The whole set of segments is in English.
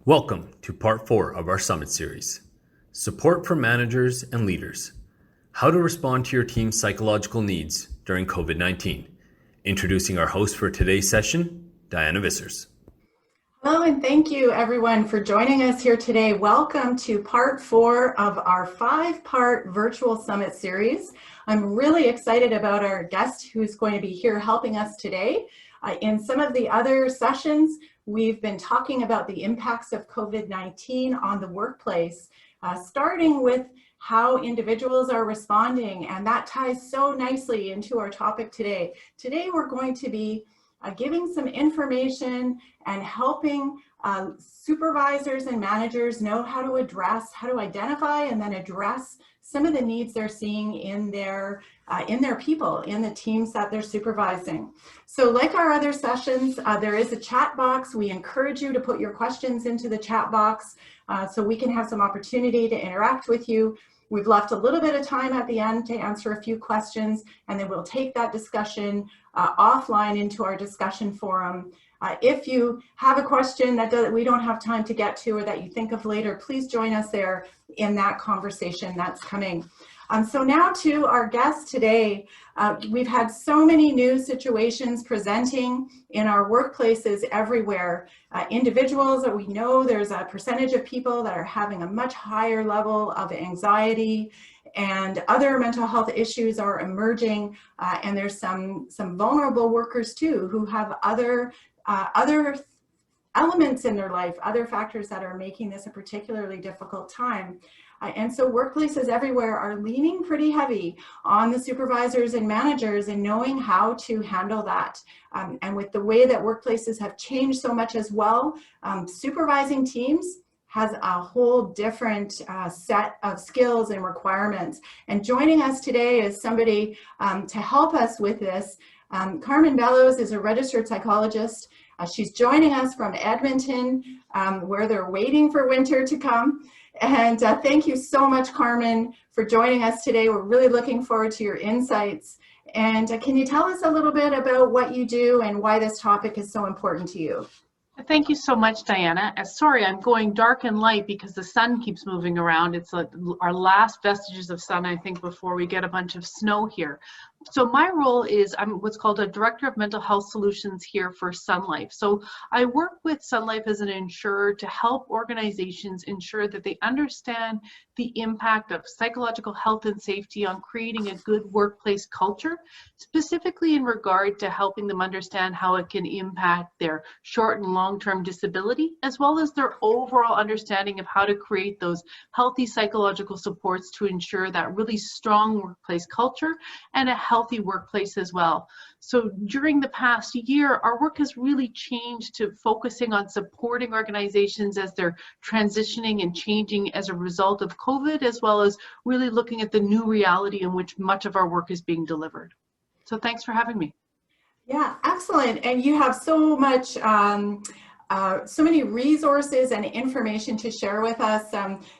Welcome to part 4 of our Summit series, Support for Managers and Leaders, How to Respond to Your Team's Psychological Needs During COVID-19. Introducing our host for today's session, Diana Vissers. Hello, and thank you everyone for joining us here today. Welcome to part 4 of our 5-part virtual summit series. I'm really excited about our guest who's going to be here helping us today. In some of the other sessions, we've been talking about the impacts of COVID-19 on the workplace, starting with how individuals are responding, and that ties so nicely into our topic today. Today we're going to be giving some information and helping supervisors and managers know how to identify and then address some of the needs they're seeing in their people, in the teams that they're supervising. So like our other sessions, there is a chat box. We encourage you to put your questions into the chat box so we can have some opportunity to interact with you. We've left a little bit of time at the end to answer a few questions, and then we'll take that discussion offline into our discussion forum. If you have a question that we don't have time to get to or that you think of later, please join us there in that conversation that's coming. So now to our guest today. We've had so many new situations presenting in our workplaces everywhere. Individuals that we know there's a percentage of people that are having a much higher level of anxiety, and other mental health issues are emerging, and there's some vulnerable workers too who have other elements in their life, other factors that are making this a particularly difficult time. And so workplaces everywhere are leaning pretty heavy on the supervisors and managers in knowing how to handle that. And with the way that workplaces have changed so much as well, supervising teams has a whole different set of skills and requirements. And joining us today is somebody to help us with this. Carmen Bellows is a registered psychologist. She's joining us from Edmonton, where they're waiting for winter to come. And thank you so much, Carmen, for joining us today. We're really looking forward to your insights. And can you tell us a little bit about what you do and why this topic is so important to you? Thank you so much, Diana. Sorry, I'm going dark and light because the sun keeps moving around. It's our last vestiges of sun, I think, before we get a bunch of snow here. So my role is I'm what's called a Director of Mental Health Solutions here for Sun Life. So I work with Sun Life as an insurer to help organizations ensure that they understand the impact of psychological health and safety on creating a good workplace culture, specifically in regard to helping them understand how it can impact their short and long-term disability, as well as their overall understanding of how to create those healthy psychological supports to ensure that really strong workplace culture and a healthy workplace as well. So during the past year, our work has really changed to focusing on supporting organizations as they're transitioning and changing as a result of COVID, as well as really looking at the new reality in which much of our work is being delivered. So thanks for having me. Yeah, excellent. And you have so much, so many resources and information to share with us.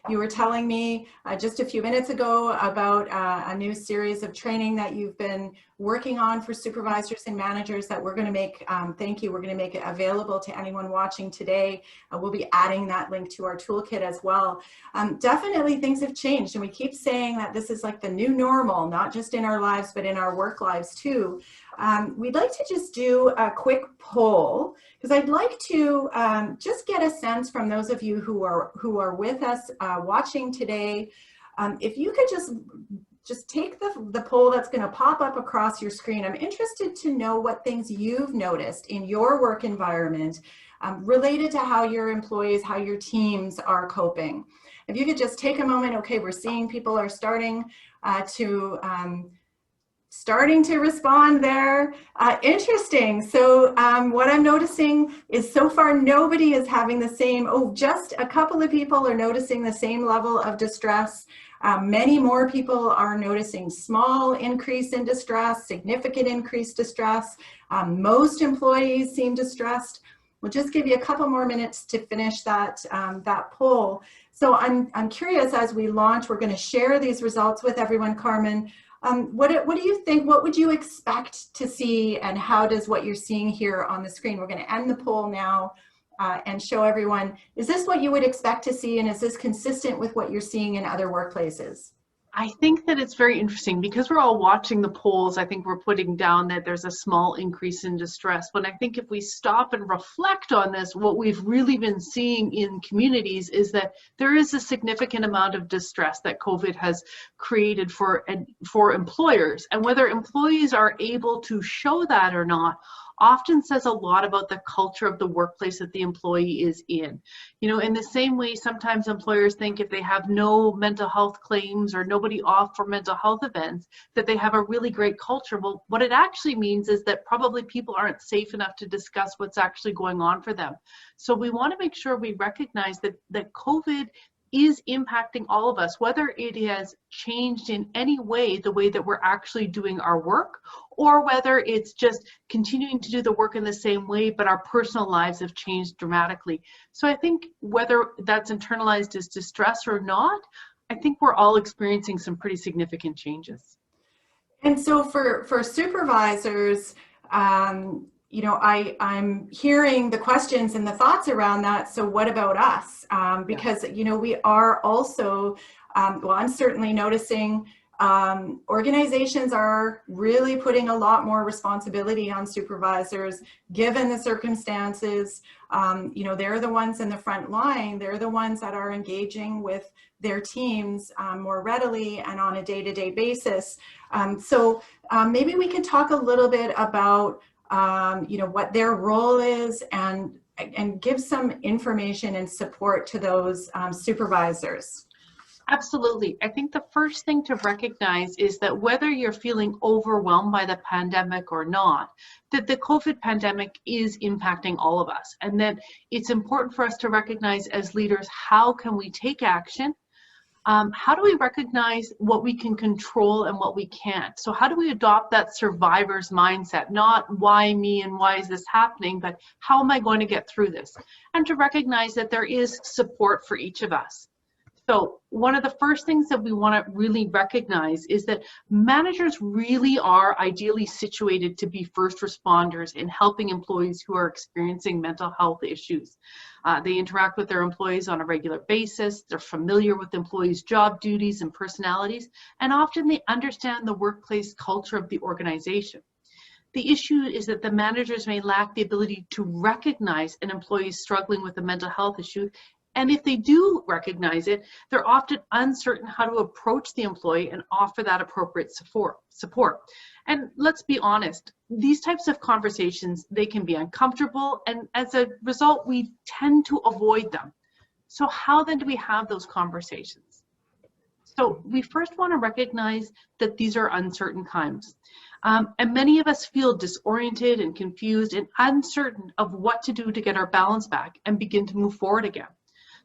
You were telling me just a few minutes ago about a new series of training that you've been working on for supervisors and managers that we're going to make, thank you, we're going to make it available to anyone watching today. We'll be adding that link to our toolkit as well. Definitely things have changed, and we keep saying that this is like the new normal, not just in our lives, but in our work lives too. We'd like to just do a quick poll, because I'd like to just get a sense from those of you who are with us watching today. If you could just take the poll that's going to pop up across your screen. I'm interested to know what things you've noticed in your work environment related to how your employees, how your teams are coping. If you could just take a moment. Okay, we're seeing people are starting to respond there. Interesting. So what I'm noticing is so far nobody is having the same, just a couple of people are noticing the same level of distress. Many more people are noticing small increase in distress, significant increased distress. Most employees seem distressed. We'll just give you a couple more minutes to finish that poll. So I'm curious, as we launch, we're going to share these results with everyone. Carmen, what do you think? What would you expect to see, and how does what you're seeing here on the screen? We're going to end the poll now, and show everyone, is this what you would expect to see, and is this consistent with what you're seeing in other workplaces? I think that it's very interesting because we're all watching the polls. I think we're putting down that there's a small increase in distress. But I think if we stop and reflect on this, what we've really been seeing in communities is that there is a significant amount of distress that COVID has created for employers. And whether employees are able to show that or not often says a lot about the culture of the workplace that the employee is in. You know, in the same way, sometimes employers think if they have no mental health claims or nobody off for mental health events, that they have a really great culture. Well, what it actually means is that probably people aren't safe enough to discuss what's actually going on for them. So we want to make sure we recognize that COVID is impacting all of us, whether it has changed in any way the way that we're actually doing our work, or whether it's just continuing to do the work in the same way, but our personal lives have changed dramatically. So I think whether that's internalized as distress or not, I think we're all experiencing some pretty significant changes. And so for supervisors, you know, I'm hearing the questions and the thoughts around that. So what about us? Because, you know, we are also, well, I'm certainly noticing organizations are really putting a lot more responsibility on supervisors, given the circumstances. You know, they're the ones in the front line. They're the ones that are engaging with their teams more readily and on a day-to-day basis. So maybe we could talk a little bit about you know, what their role is, and give some information and support to those supervisors. Absolutely. I think the first thing to recognize is that whether you're feeling overwhelmed by the pandemic or not, that the COVID pandemic is impacting all of us, and that it's important for us to recognize as leaders, how can we take action? How do we recognize what we can control and what we can't? So how do we adopt that survivor's mindset? Not why me and why is this happening, but how am I going to get through this? And to recognize that there is support for each of us. So one of the first things that we want to really recognize is that managers really are ideally situated to be first responders in helping employees who are experiencing mental health issues. They interact with their employees on a regular basis. They're familiar with employees' job duties and personalities, and often they understand the workplace culture of the organization. The issue is that the managers may lack the ability to recognize an employee struggling with a mental health issue. And if they do recognize it, they're often uncertain how to approach the employee and offer that appropriate support. And let's be honest, these types of conversations, they can be uncomfortable, and as a result, we tend to avoid them. So how then do we have those conversations? So we first want to recognize that these are uncertain times. And many of us feel disoriented and confused and uncertain of what to do to get our balance back and begin to move forward again.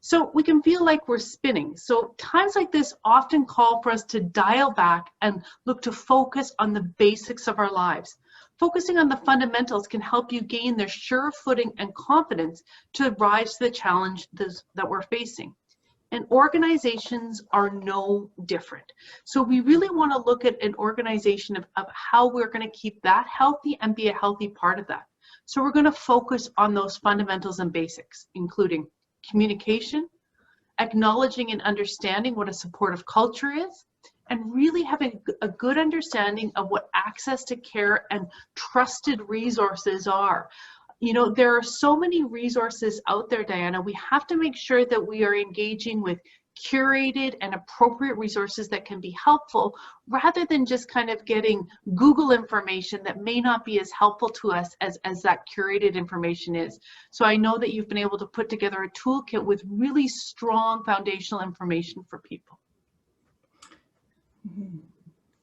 So we can feel like we're spinning. So times like this often call for us to dial back and look to focus on the basics of our lives. Focusing on the fundamentals can help you gain the sure footing and confidence to rise to the challenge that we're facing. And organizations are no different. So we really want to look at an organization of how we're going to keep that healthy and be a healthy part of that. So we're going to focus on those fundamentals and basics, including communication, acknowledging and understanding what a supportive culture is, and really having a good understanding of what access to care and trusted resources are. You know, there are so many resources out there, Diana. We have to make sure that we are engaging with curated and appropriate resources that can be helpful, rather than just kind of getting Google information that may not be as helpful to us as that curated information is. So I know that you've been able to put together a toolkit with really strong foundational information for people. Mm-hmm.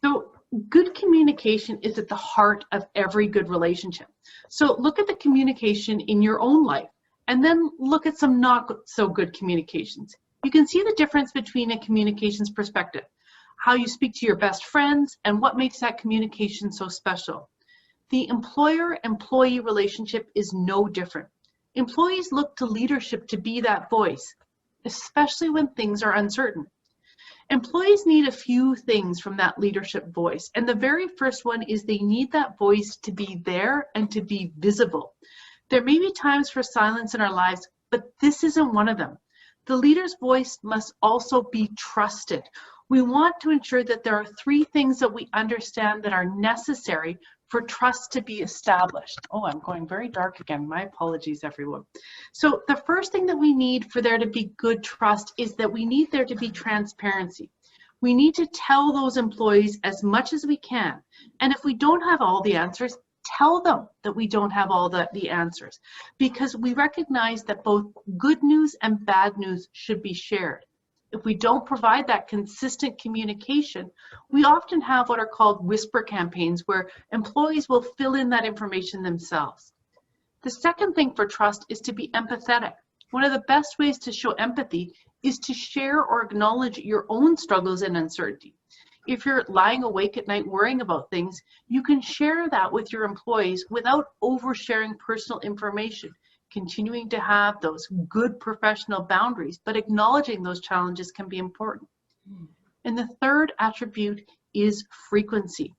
So good communication is at the heart of every good relationship. So look at the communication in your own life, and then look at some not so good communications. You can see the difference between a communications perspective, how you speak to your best friends, and what makes that communication so special. The employer-employee relationship is no different. Employees look to leadership to be that voice, especially when things are uncertain. Employees need a few things from that leadership voice, and the very first one is they need that voice to be there and to be visible. There may be times for silence in our lives, but this isn't one of them. The leader's voice must also be trusted. We want to ensure that there are 3 things that we understand that are necessary for trust to be established. Oh, I'm going very dark again. My apologies, everyone. So the first thing that we need for there to be good trust is that we need there to be transparency. We need to tell those employees as much as we can. And if we don't have all the answers, tell them that we don't have all the answers, because we recognize that both good news and bad news should be shared. If we don't provide that consistent communication, we often have what are called whisper campaigns where employees will fill in that information themselves. The second thing for trust is to be empathetic. One of the best ways to show empathy is to share or acknowledge your own struggles and uncertainty. If you're lying awake at night worrying about things, you can share that with your employees without oversharing personal information, continuing to have those good professional boundaries, but acknowledging those challenges can be important. And the third attribute is frequency.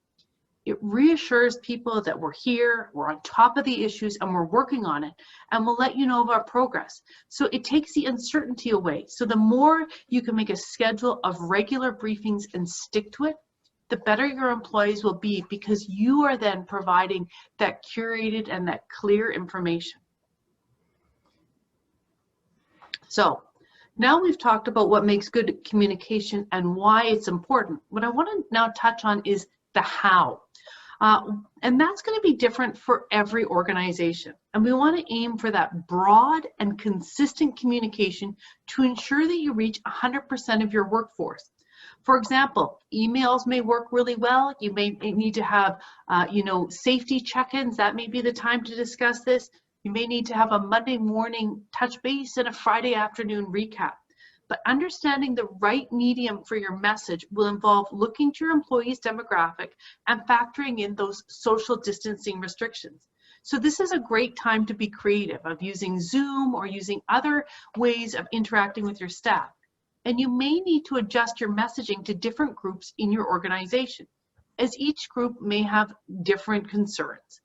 It reassures people that we're here, we're on top of the issues, and we're working on it, and we'll let you know of our progress. So it takes the uncertainty away. So the more you can make a schedule of regular briefings and stick to it, the better your employees will be, because you are then providing that curated and that clear information. So now we've talked about what makes good communication and why it's important. What I want to now touch on is the how. And that's going to be different for every organization. And we want to aim for that broad and consistent communication to ensure that you reach 100% of your workforce. For example, emails may work really well. You may need to have, safety check-ins. That may be the time to discuss this. You may need to have a Monday morning touch base and a Friday afternoon recap. But understanding the right medium for your message will involve looking to your employees' demographic and factoring in those social distancing restrictions. So this is a great time to be creative of using Zoom or using other ways of interacting with your staff. And you may need to adjust your messaging to different groups in your organization, as each group may have different concerns.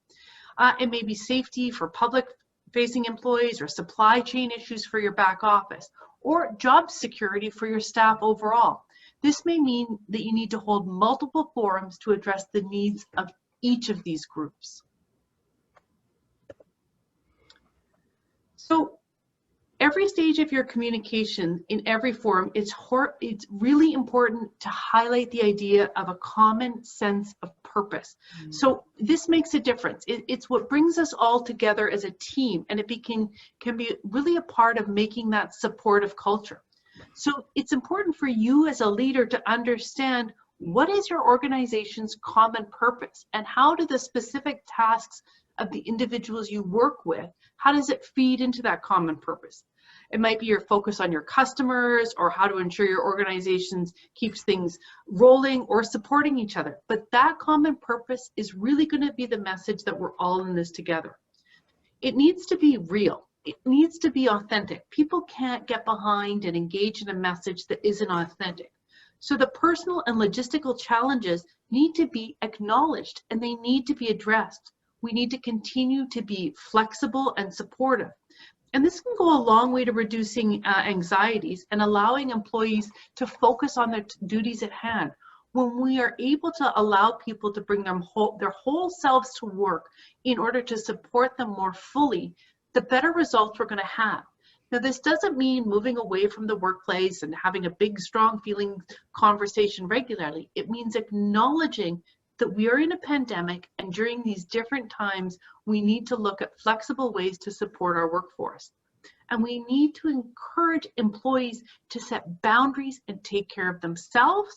It may be safety for public-facing employees, or supply chain issues for your back office, or job security for your staff overall. This may mean that you need to hold multiple forums to address the needs of each of these groups. So every stage of your communication in every forum, it's really important to highlight the idea of a common sense of purpose. So this makes a difference. It's what brings us all together as a team, and it can be really a part of making that supportive culture. So it's important for you as a leader to understand what is your organization's common purpose, and how do the specific tasks of the individuals you work with, how does it feed into that common purpose? It might be your focus on your customers, or how to ensure your organization keeps things rolling, or supporting each other. But that common purpose is really going to be the message that we're all in this together. It needs to be real. It needs to be authentic. People can't get behind and engage in a message that isn't authentic. So the personal and logistical challenges need to be acknowledged, and they need to be addressed. We need to continue to be flexible and supportive. And this can go a long way to reducing anxieties and allowing employees to focus on their duties at hand. When we are able to allow people to bring their whole selves to work in order to support them more fully, the better results we're going to have. Now, this doesn't mean moving away from the workplace and having a big, strong feeling conversation regularly. It means acknowledging that we are in a pandemic, and during these different times, we need to look at flexible ways to support our workforce. And we need to encourage employees to set boundaries and take care of themselves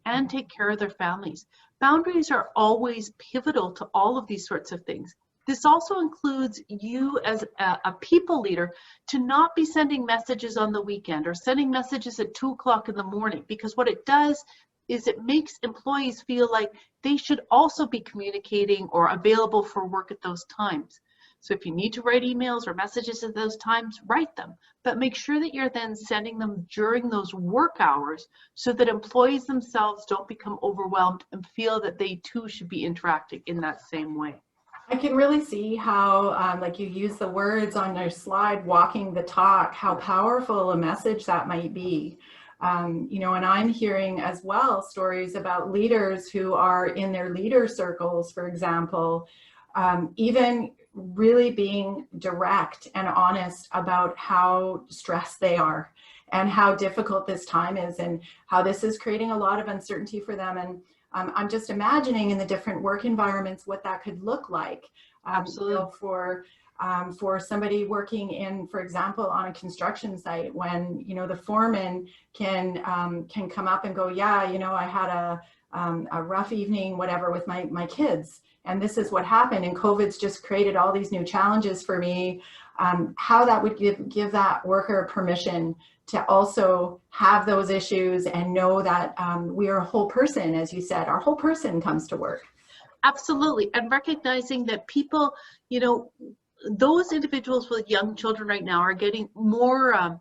and take care of their families. Boundaries are always pivotal to all of these sorts of things. This also includes you as a people leader to not be sending messages on the weekend or sending messages at 2 o'clock in the morning, because what it does is it makes employees feel like they should also be communicating or available for work at those times. So if you need to write emails or messages at those times, write them, but make sure that you're then sending them during those work hours so that employees themselves don't become overwhelmed and feel that they too should be interacting in that same way. I can really see how, like you use the words on your slide, walking the talk, how powerful a message that might be. You know, and I'm hearing as well stories about leaders who are in their leader circles, for example, even really being direct and honest about how stressed they are and how difficult this time is and how this is creating a lot of uncertainty for them. And I'm just imagining in the different work environments what that could look like. Absolutely. You know, for somebody working in, for example, on a construction site, when you know the foreman can come up and go, yeah, you know, I had a rough evening, whatever, with my kids, and this is what happened, and COVID's just created all these new challenges for me. How that would give that worker permission to also have those issues and know that we are a whole person, as you said, our whole person comes to work. Absolutely. And recognizing that people, you know, those individuals with young children right now are getting more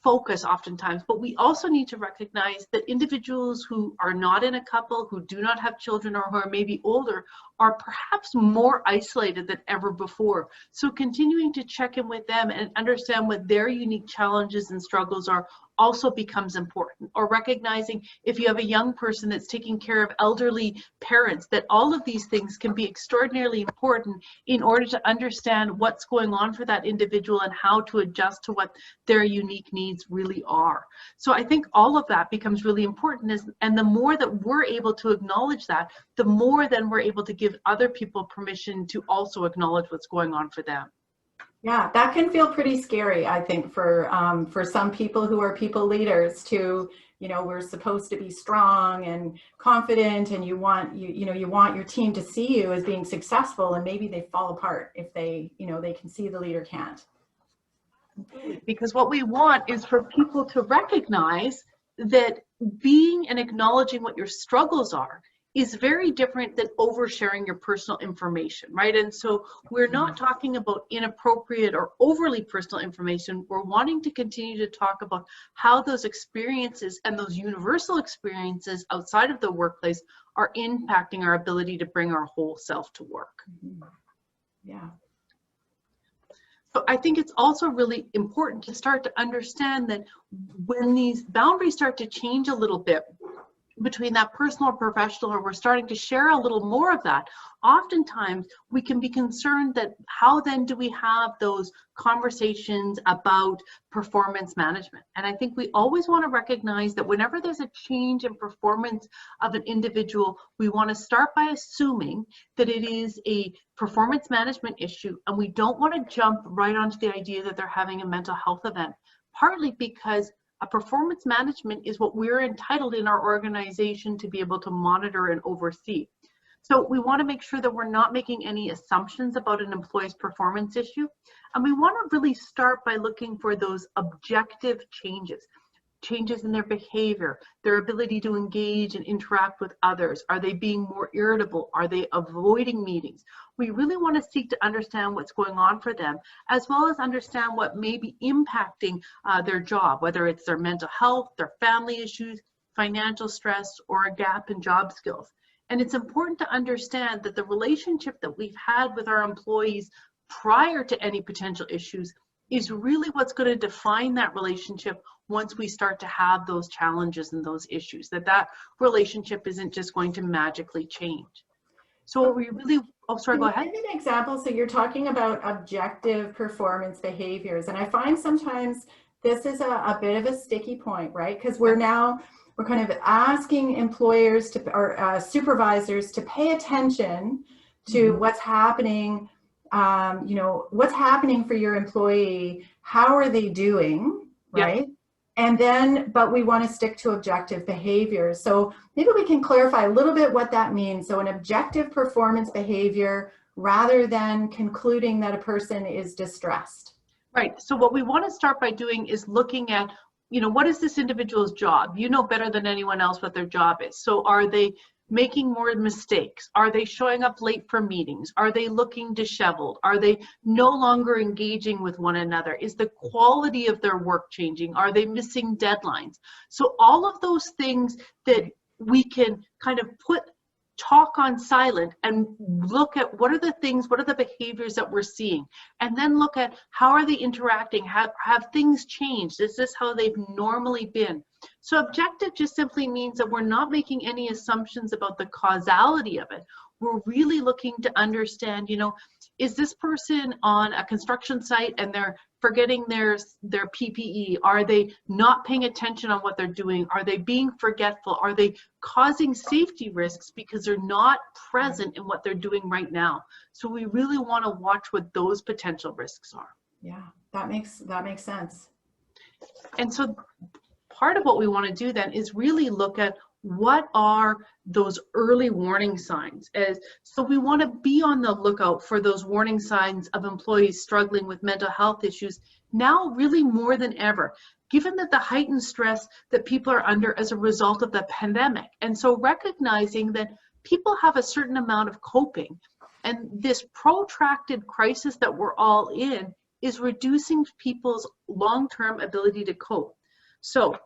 focus oftentimes, but we also need to recognize that individuals who are not in a couple, who do not have children, or who are maybe older, are perhaps more isolated than ever before. So continuing to check in with them and understand what their unique challenges and struggles are also becomes important. Or recognizing if you have a young person that's taking care of elderly parents, that all of these things can be extraordinarily important in order to understand what's going on for that individual and how to adjust to what their unique needs really are. So I think all of that becomes really important, and the more that we're able to acknowledge that, the more then we're able to give other people permission to also acknowledge what's going on for them. Yeah, that can feel pretty scary, I think, for some people who are people leaders to, you know, we're supposed to be strong and confident, and you want your team to see you as being successful, and maybe they fall apart if they, you know, they can see the leader can't. Because what we want is for people to recognize that being and acknowledging what your struggles are is very different than oversharing your personal information, right? And so we're not talking about inappropriate or overly personal information. We're wanting to continue to talk about how those experiences and those universal experiences outside of the workplace are impacting our ability to bring our whole self to work. Yeah. So I think it's also really important to start to understand that when these boundaries start to change a little bit between that personal or professional, or we're starting to share a little more of that, oftentimes we can be concerned that how then do we have those conversations about performance management? And I think we always want to recognize that whenever there's a change in performance of an individual, we want to start by assuming that it is a performance management issue, and we don't want to jump right onto the idea that they're having a mental health event, partly because a performance management is what we're entitled in our organization to be able to monitor and oversee. So we want to make sure that we're not making any assumptions about an employee's performance issue. And we want to really start by looking for those objective changes in their behavior, their ability to engage and interact with others. Are they being more irritable? Are they avoiding meetings? We really want to seek to understand what's going on for them, as well as understand what may be impacting their job, whether it's their mental health, their family issues, financial stress, or a gap in job skills. And it's important to understand that the relationship that we've had with our employees prior to any potential issues is really what's going to define that relationship once we start to have those challenges and those issues, that relationship isn't just going to magically change. So we really, oh, sorry, go ahead. Give me an example. So you're talking about objective performance behaviors. And I find sometimes this is a bit of a sticky point, right? Because we're kind of asking employers to, or supervisors to pay attention to what's happening, you know, what's happening for your employee, how are they doing, right? Yeah. And then, but we want to stick to objective behaviors. So maybe we can clarify a little bit what that means. So an objective performance behavior rather than concluding that a person is distressed. Right. So what we want to start by doing is looking at, you know, what is this individual's job? You know better than anyone else what their job is. So are they making more mistakes? Are they showing up late for meetings? Are they looking disheveled? Are they no longer engaging with one another? Is the quality of their work changing? Are they missing deadlines? So all of those things that we can kind of put talk on silent and look at what are the things, what are the behaviors that we're seeing, and then look at how are they interacting, have things changed, is this how they've normally been? So objective just simply means that we're not making any assumptions about the causality of it. We're really looking to understand, is this person on a construction site and they're forgetting their PPE? Are they not paying attention on what they're doing? Are they being forgetful? Are they causing safety risks because they're not present in what they're doing right now? So we really want to watch what those potential risks are. Yeah, that makes sense. And so part of what we want to do then is really look at what are those early warning signs. So we want to be on the lookout for those warning signs of employees struggling with mental health issues now really more than ever, given that the heightened stress that people are under as a result of the pandemic. And so recognizing that people have a certain amount of coping, and this protracted crisis that we're all in is reducing people's long-term ability to cope. So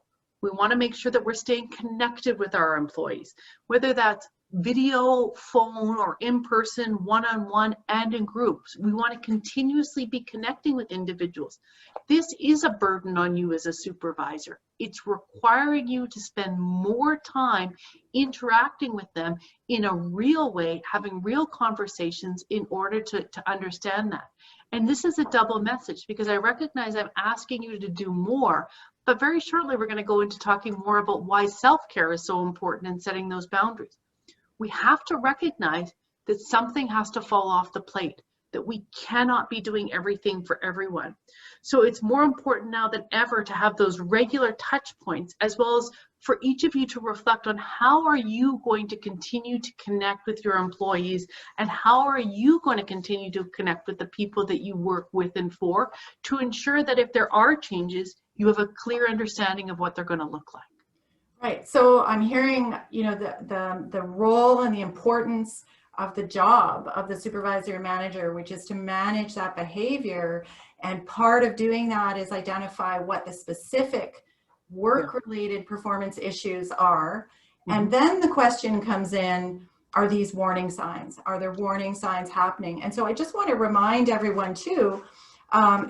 we want to make sure that we're staying connected with our employees, whether that's video, phone, or in person, one-on-one, and in groups. We want to continuously be connecting with individuals. This is a burden on you as a supervisor. It's requiring you to spend more time interacting with them in a real way, having real conversations in order to understand that. And this is a double message, because I recognize I'm asking you to do more, but very shortly we're going to go into talking more about why self-care is so important and setting those boundaries. We have to recognize that something has to fall off the plate, that we cannot be doing everything for everyone. So it's more important now than ever to have those regular touch points, as well as for each of you to reflect on how are you going to continue to connect with your employees, and how are you going to continue to connect with the people that you work with and for, to ensure that if there are changes, you have a clear understanding of what they're going to look like. Right. So I'm hearing, the role and the importance of the job of the supervisor and manager, which is to manage that behavior. And part of doing that is identify what the specific work-related performance issues are. And then the question comes in, are these warning signs? Are there warning signs happening? And so I just want to remind everyone too,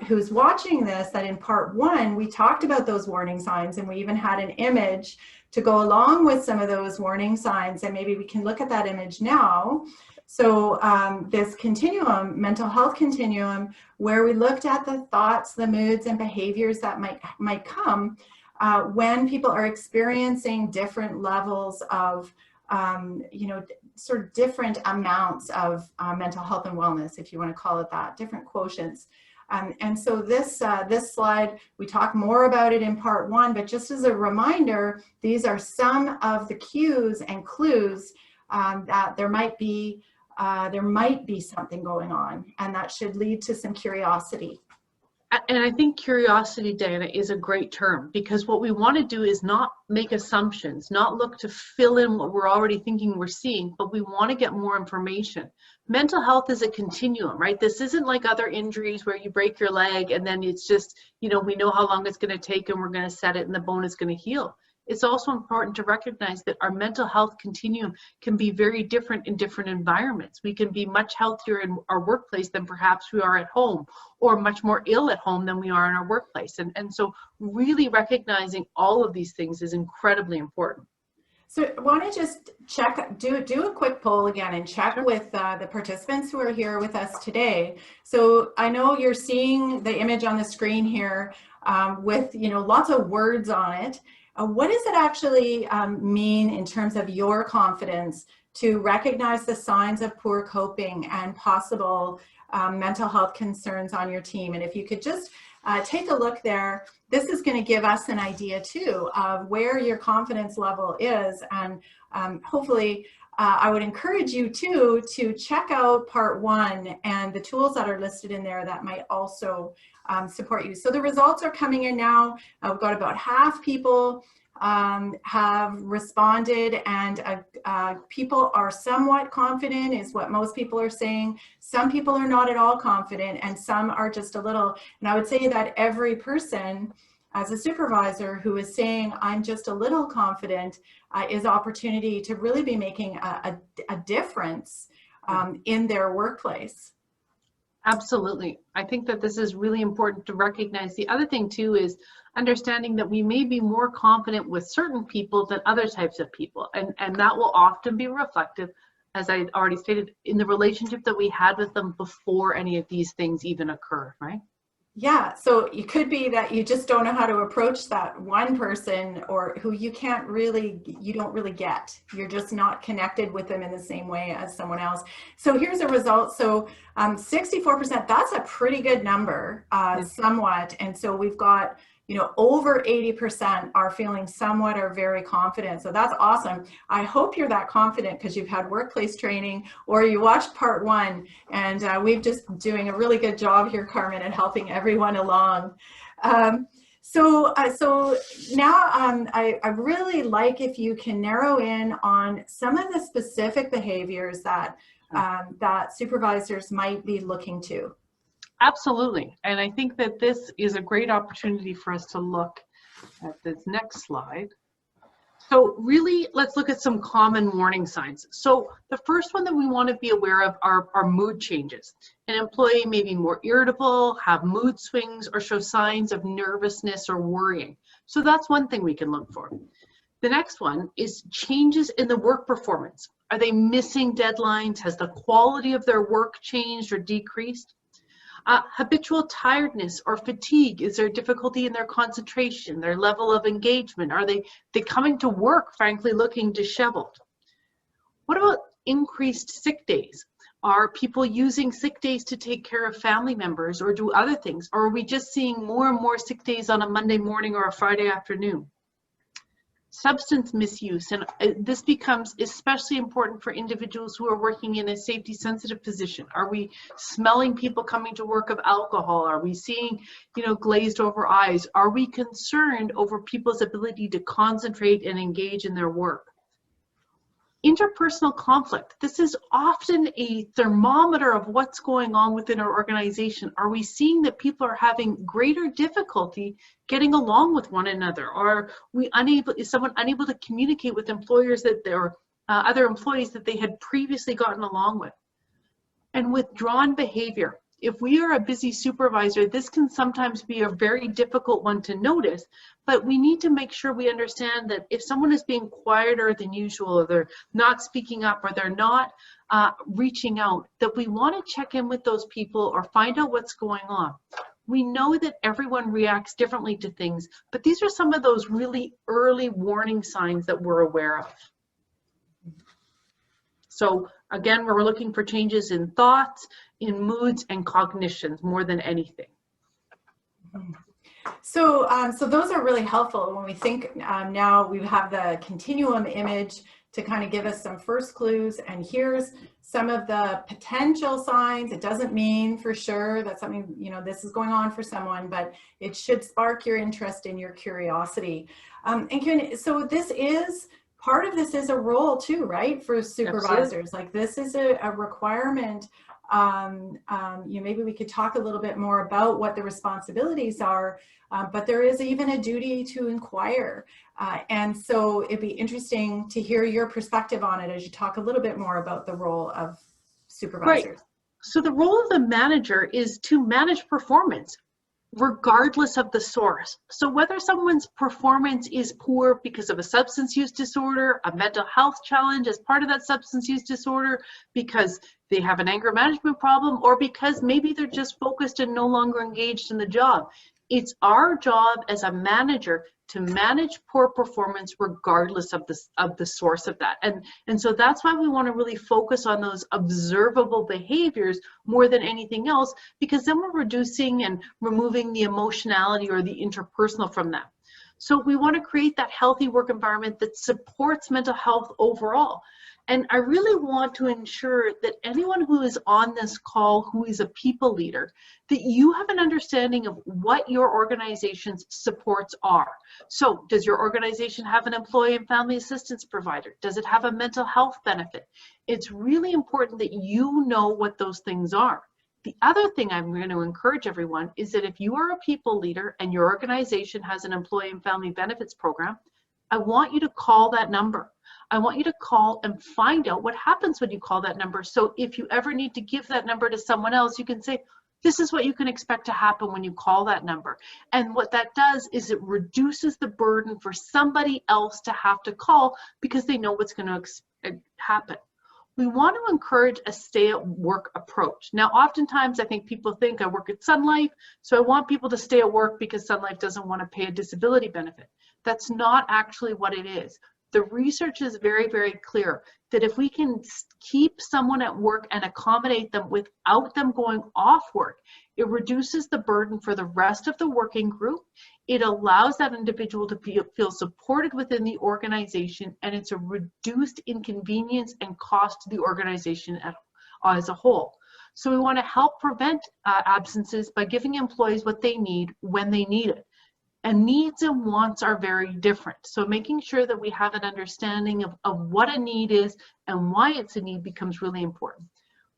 who's watching this, that in part one, we talked about those warning signs, and we even had an image to go along with some of those warning signs, and maybe we can look at that image now. So this continuum, mental health continuum, where we looked at the thoughts, the moods, and behaviors that might come when people are experiencing different levels of, sort of different amounts of mental health and wellness, if you want to call it that, different quotients. And so this slide, we talk more about it in part one, but just as a reminder, these are some of the cues and clues that there might be something going on, and that should lead to some curiosity. And I think curiosity, Diana, is a great term, because what we want to do is not make assumptions, not look to fill in what we're already thinking we're seeing, but we want to get more information. Mental health is a continuum, right? This isn't like other injuries where you break your leg and then it's just, we know how long it's going to take and we're going to set it and the bone is going to heal. It's also important to recognize that our mental health continuum can be very different in different environments. We can be much healthier in our workplace than perhaps we are at home, or much more ill at home than we are in our workplace. And so really recognizing all of these things is incredibly important. So I want to just check, do a quick poll again and check with the participants who are here with us today. So I know you're seeing the image on the screen here with lots of words on it. What does it actually mean in terms of your confidence to recognize the signs of poor coping and possible mental health concerns on your team? And if you could just take a look there, this is going to give us an idea too of where your confidence level is. And hopefully I would encourage you too to check out part one and the tools that are listed in there that might also support you. So the results are coming in now. We've got about half people have responded, and people are somewhat confident is what most people are saying. Some people are not at all confident, and some are just a little. And I would say that every person as a supervisor who is saying, I'm just a little confident, is opportunity to really be making a difference in their workplace. Absolutely. I think that this is really important to recognize. The other thing too is understanding that we may be more confident with certain people than other types of people. And that will often be reflective, as I already stated, in the relationship that we had with them before any of these things even occur, right? Yeah, so it could be that you just don't know how to approach that one person, or who you don't really get. You're just not connected with them in the same way as someone else. So here's a result. So 64%, that's a pretty good number, somewhat. And so we've got, over 80% are feeling somewhat or very confident. So that's awesome. I hope you're that confident because you've had workplace training or you watched part 1, and we've just doing a really good job here, Carmen, at helping everyone along. So now I really like if you can narrow in on some of the specific behaviors that that supervisors might be looking to. Absolutely. And I think that this is a great opportunity for us to look at this next slide. So really, let's look at some common warning signs. So the first one that we want to be aware of are mood changes. An employee may be more irritable, have mood swings, or show signs of nervousness or worrying. So that's one thing we can look for. The next one is changes in the work performance. Are they missing deadlines? Has the quality of their work changed or decreased? Habitual tiredness or fatigue. Is there difficulty in their concentration, their level of engagement? Are they coming to work, frankly, looking disheveled? What about increased sick days? Are people using sick days to take care of family members or do other things? Or are we just seeing more and more sick days on a Monday morning or a Friday afternoon? Substance misuse, and this becomes especially important for individuals who are working in a safety sensitive position. Are we smelling people coming to work of alcohol? Are we seeing, glazed over eyes? Are we concerned over people's ability to concentrate and engage in their work? Interpersonal conflict. This is often a thermometer of what's going on within our organization. Are we seeing that people are having greater difficulty getting along with one another? Is someone unable to communicate with employers that other employees that they had previously gotten along with? And withdrawn behavior. If we are a busy supervisor, this can sometimes be a very difficult one to notice, but we need to make sure we understand that if someone is being quieter than usual, or they're not speaking up, or they're not reaching out, that we want to check in with those people or find out what's going on. We know that everyone reacts differently to things, but these are some of those really early warning signs that we're aware of. So again, we're looking for changes in thoughts, in moods, and cognitions more than anything. So those are really helpful when we think now we have the continuum image to kind of give us some first clues, and here's some of the potential signs. It doesn't mean for sure that something, this is going on for someone, but it should spark your interest and your curiosity. So this is, part of this is a role too, right? For supervisors. Absolutely. Like this is a requirement. Maybe we could talk a little bit more about what the responsibilities are, but there is even a duty to inquire. And so it'd be interesting to hear your perspective on it as you talk a little bit more about the role of supervisors. Right. So the role of the manager is to manage performance, regardless of the source. So whether someone's performance is poor because of a substance use disorder, a mental health challenge as part of that substance use disorder, because they have an anger management problem, or because maybe they're just focused and no longer engaged in the job, it's our job as a manager to manage poor performance regardless of the source of that. And so that's why we want to really focus on those observable behaviors more than anything else, because then we're reducing and removing the emotionality or the interpersonal from that. So we want to create that healthy work environment that supports mental health overall. And I really want to ensure that anyone who is on this call who is a people leader, that you have an understanding of what your organization's supports are. So does your organization have an employee and family assistance provider? Does it have a mental health benefit? It's really important that you know what those things are. The other thing I'm going to encourage everyone is that if you are a people leader and your organization has an employee and family benefits program, I want you to call that number. I want you to call and find out what happens when you call that number. So if you ever need to give that number to someone else, you can say, this is what you can expect to happen when you call that number. And what that does is it reduces the burden for somebody else to have to call because they know what's going to happen. We want to encourage a stay at work approach. Now, oftentimes I think people think I work at Sun Life, so I want people to stay at work because Sun Life doesn't want to pay a disability benefit. That's not actually what it is. The research is very, very clear that if we can keep someone at work and accommodate them without them going off work, it reduces the burden for the rest of the working group. It allows that individual to feel supported within the organization, and it's a reduced inconvenience and cost to the organization as a whole. So we want to help prevent absences by giving employees what they need when they need it. And needs and wants are very different. So making sure that we have an understanding of what a need is and why it's a need becomes really important.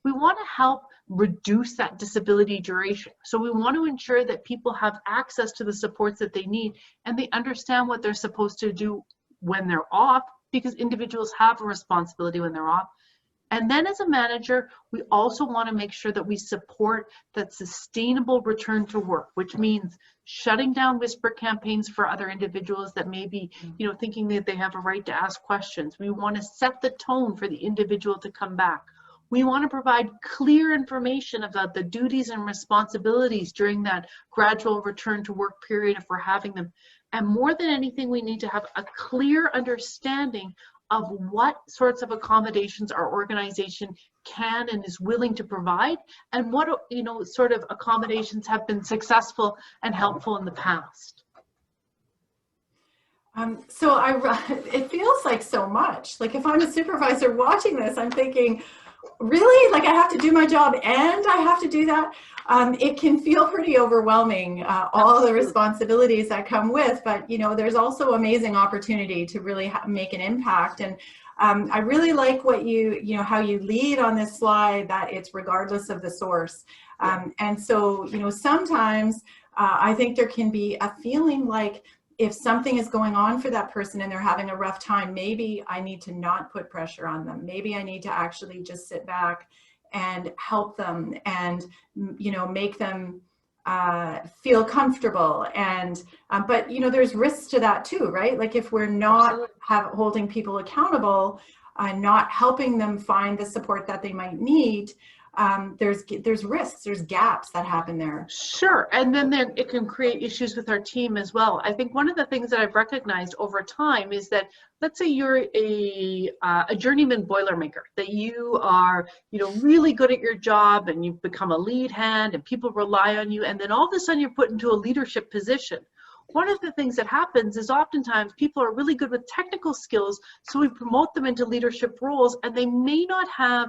We want to help reduce that disability duration. So we want to ensure that people have access to the supports that they need and they understand what they're supposed to do when they're off, because individuals have a responsibility when they're off. And then as a manager, we also want to make sure that we support that sustainable return to work, which means shutting down whisper campaigns for other individuals that may be, thinking that they have a right to ask questions. We want to set the tone for the individual to come back. We want to provide clear information about the duties and responsibilities during that gradual return to work period if we're having them. And more than anything, we need to have a clear understanding of what sorts of accommodations our organization can and is willing to provide, and what sort of accommodations have been successful and helpful in the past. It feels like so much. Like if I'm a supervisor watching this, I'm thinking, really? Like I have to do my job and I have to do that? It can feel pretty overwhelming, all the responsibilities that come with, but there's also amazing opportunity to really make an impact. And I really like what how you lead on this slide, that it's regardless of the source. And so, sometimes I think there can be a feeling like if something is going on for that person and they're having a rough time, maybe I need to not put pressure on them. Maybe I need to actually just sit back and help them and, make them feel comfortable. And, but, there's risks to that too, right? Like if we're not holding people accountable, not helping them find the support that they might need, there's risks, there's gaps that happen there. Sure, and then it can create issues with our team as well. I think one of the things that I've recognized over time is that, let's say you're a journeyman Boilermaker, that you are, really good at your job and you've become a lead hand and people rely on you, and then all of a sudden you're put into a leadership position. One of the things that happens is oftentimes people are really good with technical skills, so we promote them into leadership roles, and they may not have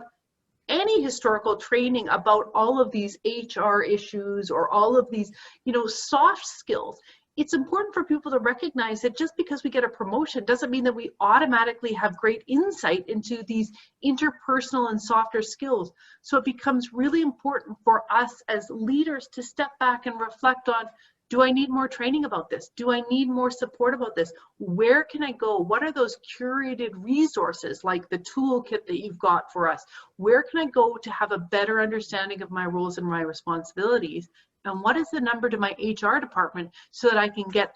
any historical training about all of these HR issues or all of these, soft skills. It's important for people to recognize that just because we get a promotion doesn't mean that we automatically have great insight into these interpersonal and softer skills. So it becomes really important for us as leaders to step back and reflect on, do I need more training about this? Do I need more support about this? Where can I go? What are those curated resources like the toolkit that you've got for us? Where can I go to have a better understanding of my roles and my responsibilities? And what is the number to my HR department so that I can get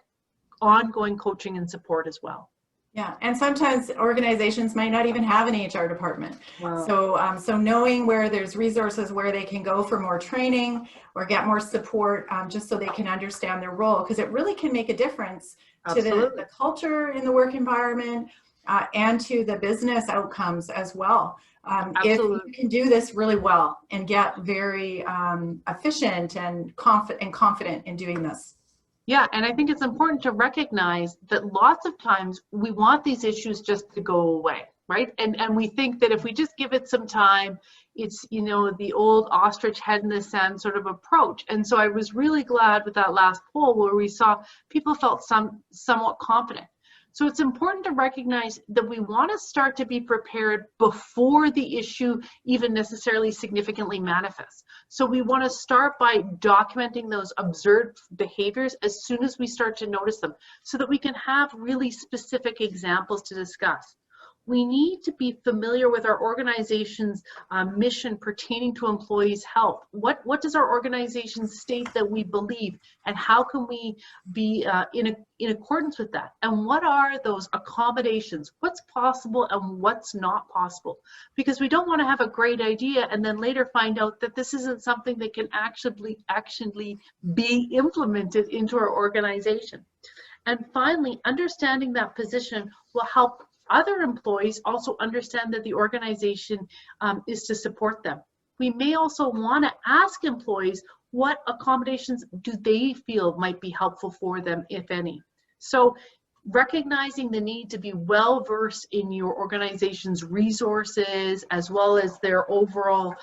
ongoing coaching and support as well? Yeah, and sometimes organizations might not even have an HR department. Wow. So knowing where there's resources where they can go for more training or get more support, just so they can understand their role, because it really can make a difference to the culture in the work environment and to the business outcomes as well. If you can do this really well and get very efficient and confident in doing this. Yeah, and I think it's important to recognize that lots of times we want these issues just to go away, right? And we think that if we just give it some time, it's, the old ostrich head in the sand sort of approach. And so I was really glad with that last poll where we saw people felt somewhat confident. So it's important to recognize that we want to start to be prepared before the issue even necessarily significantly manifests. So we want to start by documenting those observed behaviors as soon as we start to notice them, so that we can have really specific examples to discuss. We need to be familiar with our organization's mission pertaining to employees' health. What does our organization state that we believe, and how can we be in accordance with that? And what are those accommodations? What's possible and what's not possible? Because we don't want to have a great idea and then later find out that this isn't something that can actually be implemented into our organization. And finally, understanding that position will help other employees also understand that the organization is to support them. We may also want to ask employees what accommodations do they feel might be helpful for them, if any. So recognizing the need to be well versed in your organization's resources as well as their overall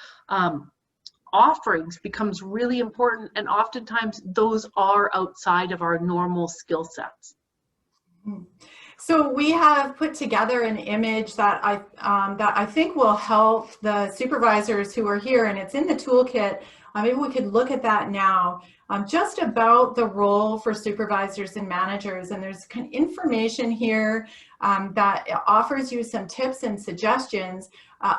offerings becomes really important, and oftentimes those are outside of our normal skill sets. So we have put together an image that I think will help the supervisors who are here, and it's in the toolkit. Maybe we could look at that now, just about the role for supervisors and managers. And there's kind of information here that offers you some tips and suggestions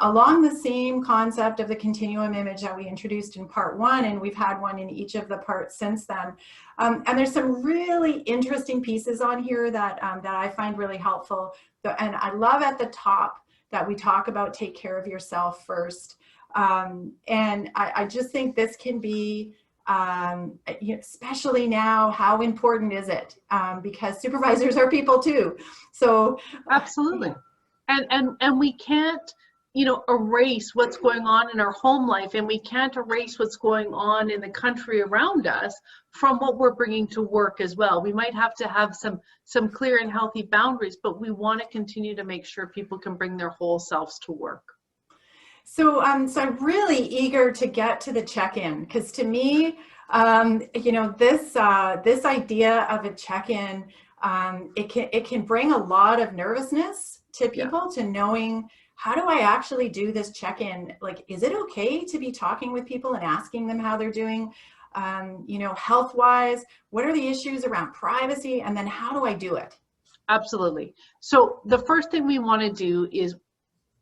along the same concept of the continuum image that we introduced in part 1, and we've had one in each of the parts since then. And there's some really interesting pieces on here that I find really helpful. And I love at the top that we talk about take care of yourself first. And I just think this can be, especially now, how important is it? Because supervisors are people too. So absolutely. And we can't, erase what's going on in our home life, and we can't erase what's going on in the country around us from what we're bringing to work as well. We might have to have some clear and healthy boundaries, but we want to continue to make sure people can bring their whole selves to work. So I'm really eager to get to the check-in, because to me, this idea of a check-in, it can bring a lot of nervousness to people, to knowing, how do I actually do this check-in? Like, is it okay to be talking with people and asking them how they're doing, health-wise? What are the issues around privacy? And then how do I do it? Absolutely. So the first thing we want to do is,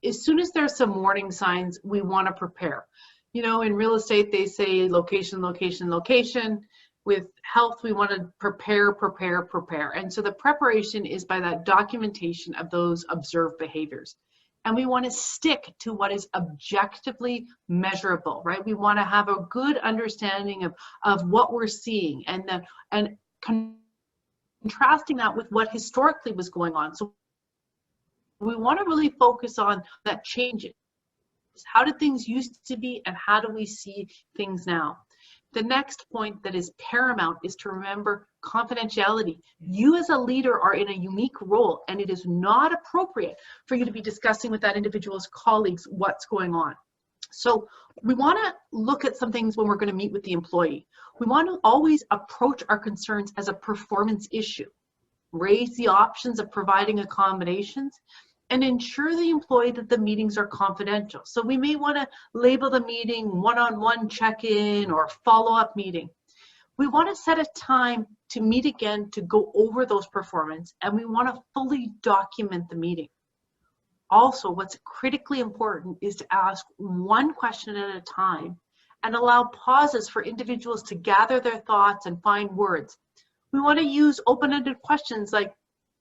as soon as there's some warning signs, we want to prepare. In real estate, they say location, location, location. With health, we want to prepare, prepare, prepare. And so the preparation is by that documentation of those observed behaviors. And we want to stick to what is objectively measurable, right? We want to have a good understanding of what we're seeing, and contrasting that with what historically was going on. So we want to really focus on that changes. How did things used to be, and how do we see things now? The next point that is paramount is to remember confidentiality. You as a leader are in a unique role, and it is not appropriate for you to be discussing with that individual's colleagues what's going on. So we want to look at some things when we're going to meet with the employee. We want to always approach our concerns as a performance issue. Raise the options of providing accommodations, and ensure the employee that the meetings are confidential. So we may want to label the meeting one-on-one check-in or follow-up meeting. We want to set a time to meet again to go over those performance, and we want to fully document the meeting. Also, what's critically important is to ask one question at a time and allow pauses for individuals to gather their thoughts and find words. We want to use open-ended questions like,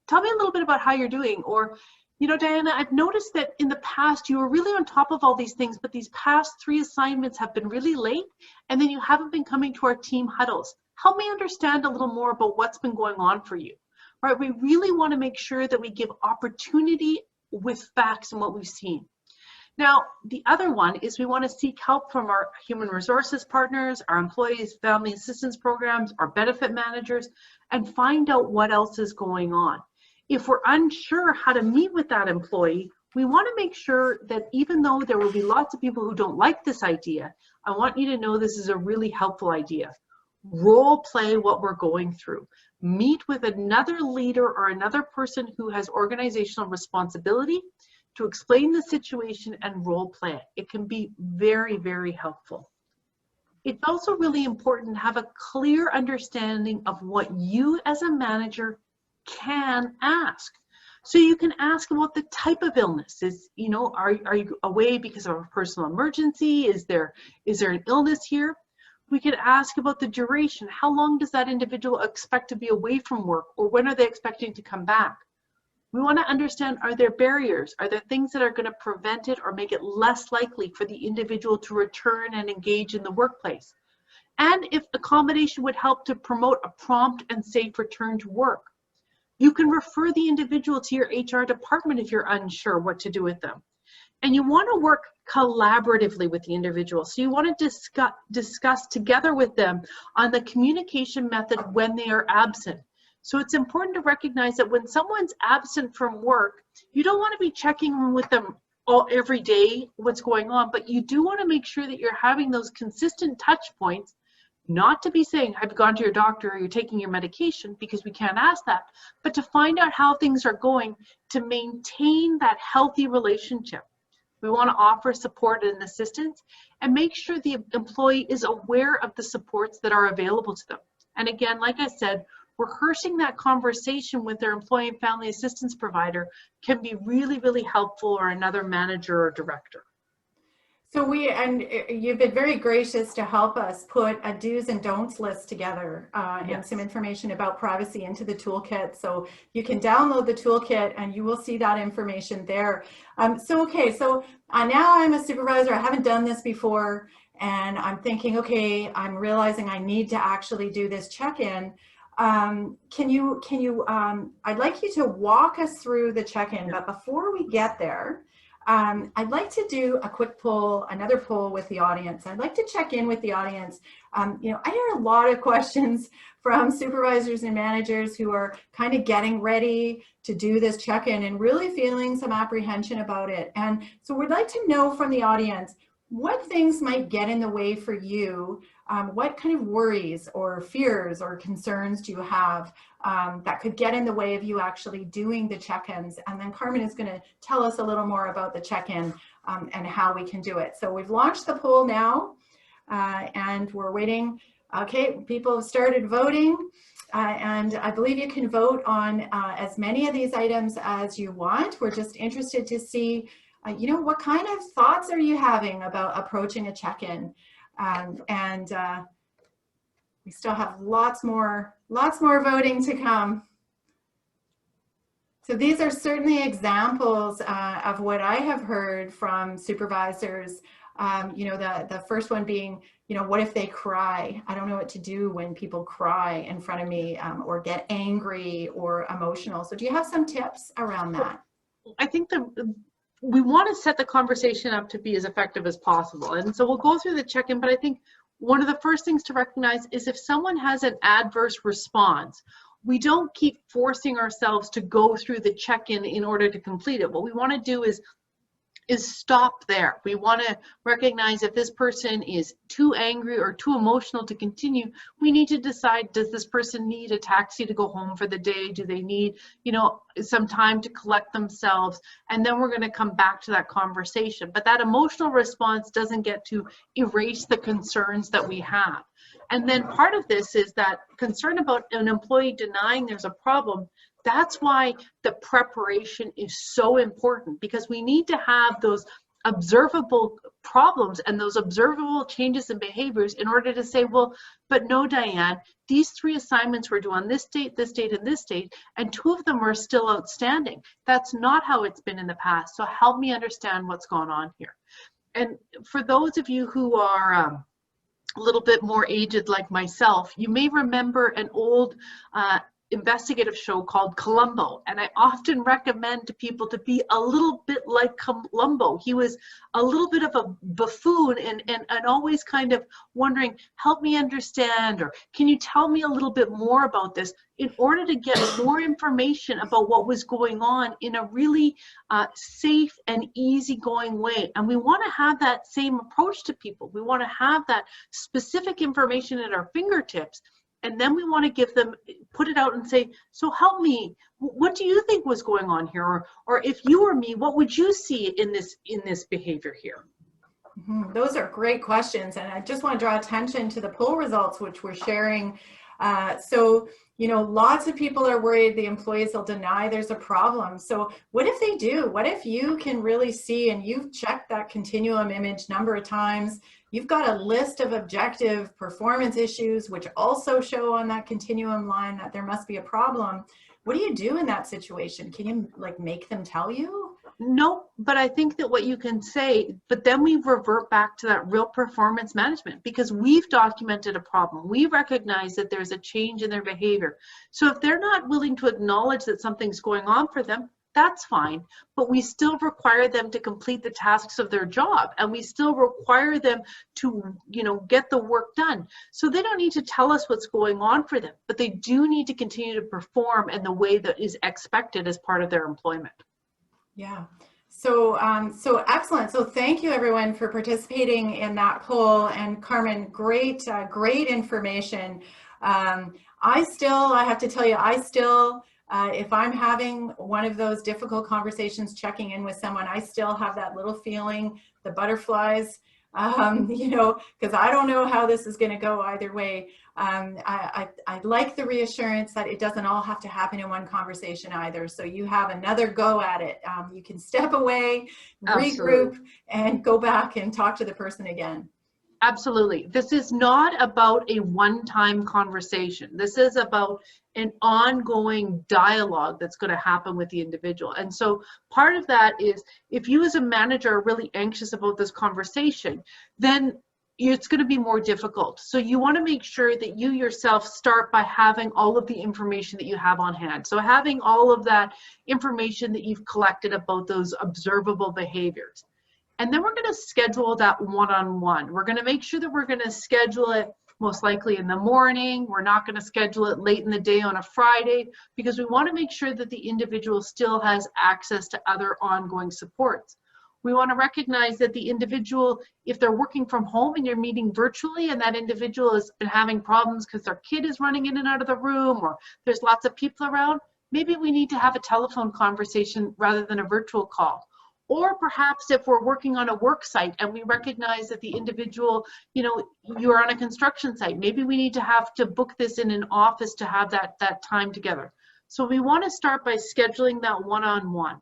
tell me a little bit about how you're doing, or, Diana, I've noticed that in the past you were really on top of all these things, but these past 3 assignments have been really late, and then you haven't been coming to our team huddles. Help me understand a little more about what's been going on for you. Right? We really want to make sure that we give opportunity with facts and what we've seen. Now, the other one is we want to seek help from our human resources partners, our employees' family assistance programs, our benefit managers, and find out what else is going on. If we're unsure how to meet with that employee, we want to make sure that even though there will be lots of people who don't like this idea, I want you to know this is a really helpful idea. Role play what we're going through. Meet with another leader or another person who has organizational responsibility to explain the situation and role play it. It can be very, very helpful. It's also really important to have a clear understanding of what you as a manager can ask. So you can ask about the type of illness. Are you away because of a personal emergency? Is there an illness here? We could ask about the duration. How long does that individual expect to be away from work, or when are they expecting to come back? We want to understand, are there barriers? Are there things that are going to prevent it or make it less likely for the individual to return and engage in the workplace? And if accommodation would help to promote a prompt and safe return to work. You can refer the individual to your HR department if you're unsure what to do with them. And you want to work collaboratively with the individual. So you want to discuss together with them on the communication method when they are absent. So it's important to recognize that when someone's absent from work, you don't want to be checking with them every day what's going on, but you do want to make sure that you're having those consistent touch points, not to be saying, have you gone to your doctor or you're taking your medication, because we can't ask that, but to find out how things are going to maintain that healthy relationship. We want to offer support and assistance and make sure the employee is aware of the supports that are available to them. And again, like I said, rehearsing that conversation with their employee and family assistance provider can be really, really helpful, or another manager or director. So you've been very gracious to help us put a do's and don'ts list together and some information about privacy into the toolkit. So you can download the toolkit and you will see that information there. So now I'm a supervisor. I haven't done this before, and I'm thinking, okay, I'm realizing I need to actually do this check-in. I'd like you to walk us through the check-in, but before we get there, I'd like to do a quick poll, another poll with the audience. I'd like to check in with the audience. I hear a lot of questions from supervisors and managers who are kind of getting ready to do this check-in and really feeling some apprehension about it. And so we'd like to know from the audience, what things might get in the way for you? What kind of worries or fears or concerns do you have that could get in the way of you actually doing the check-ins? And then Carmen is going to tell us a little more about the check-in and how we can do it. So we've launched the poll now and we're waiting. Okay, people have started voting. And I believe you can vote on as many of these items as you want. We're just interested to see what kind of thoughts are you having about approaching a check-in? We still have lots more voting to come. So these are certainly examples of what I have heard from supervisors. The first one being, what if they cry? I don't know what to do when people cry in front of me or get angry or emotional. So do you have some tips around that? I think we want to set the conversation up to be as effective as possible. And so we'll go through the check-in, but I think one of the first things to recognize is if someone has an adverse response, we don't keep forcing ourselves to go through the check-in in order to complete it. What we want to do is stop there. We want to recognize if this person is too angry or too emotional to continue, we need to decide, does this person need a taxi to go home for the day? Do they need, some time to collect themselves? And then we're going to come back to that conversation. But that emotional response doesn't get to erase the concerns that we have. And then part of this is that concern about an employee denying there's a problem. That's why the preparation is so important, because we need to have those observable problems and those observable changes in behaviors in order to say, well, but no, Diane, these 3 assignments were due on this date, and this date, and 2 of them are still outstanding. That's not how it's been in the past. So help me understand what's going on here. And for those of you who are a little bit more aged like myself, you may remember an old investigative show called Columbo, and I often recommend to people to be a little bit like Columbo. He was a little bit of a buffoon and always kind of wondering, help me understand, or can you tell me a little bit more about this, in order to get more information about what was going on in a really safe and easygoing way. And we want to have that same approach to people. We want to have that specific information at our fingertips And then we want to give them, put it out and say, so help me, what do you think was going on here? Or if you were me, what would you see in this behavior here? Those are great questions. And I just want to draw attention to the poll results, which we're sharing. So, lots of people are worried the employees will deny there's a problem. So what if they do? What if you can really see, and you've checked that continuum image number of times, you've got a list of objective performance issues, which also show on that continuum line that there must be a problem. What do you do in that situation? Can you make them tell you? No, but I think that what you can say, but then we revert back to that real performance management, because we've documented a problem. We recognize that there's a change in their behavior. So if they're not willing to acknowledge that something's going on for them, that's fine, but we still require them to complete the tasks of their job, and we still require them to, get the work done. So they don't need to tell us what's going on for them, but they do need to continue to perform in the way that is expected as part of their employment. Yeah. So excellent. So thank you everyone for participating in that poll. And Carmen, great information. I have to tell you, if I'm having one of those difficult conversations, checking in with someone, I still have that little feeling, the butterflies, because I don't know how this is going to go either way. I like the reassurance that it doesn't all have to happen in one conversation either. So you have another go at it. You can step away, regroup, and go back and talk to the person again. Absolutely. This is not about a one-time conversation. This is about an ongoing dialogue that's going to happen with the individual. And so part of that is, if you as a manager are really anxious about this conversation, then it's going to be more difficult. So you want to make sure that you yourself start by having all of the information that you have on hand. So having all of that information that you've collected about those observable behaviors. And then we're going to schedule that one-on-one. We're going to make sure that we're going to schedule it most likely in the morning. We're not going to schedule it late in the day on a Friday, because we want to make sure that the individual still has access to other ongoing supports. We want to recognize that the individual, if they're working from home and you're meeting virtually, and that individual has been having problems because their kid is running in and out of the room, or there's lots of people around, maybe we need to have a telephone conversation rather than a virtual call. Or perhaps if we're working on a work site and we recognize that the individual, you're on a construction site, maybe we need to book this in an office to have that time together. So we want to start by scheduling that one-on-one.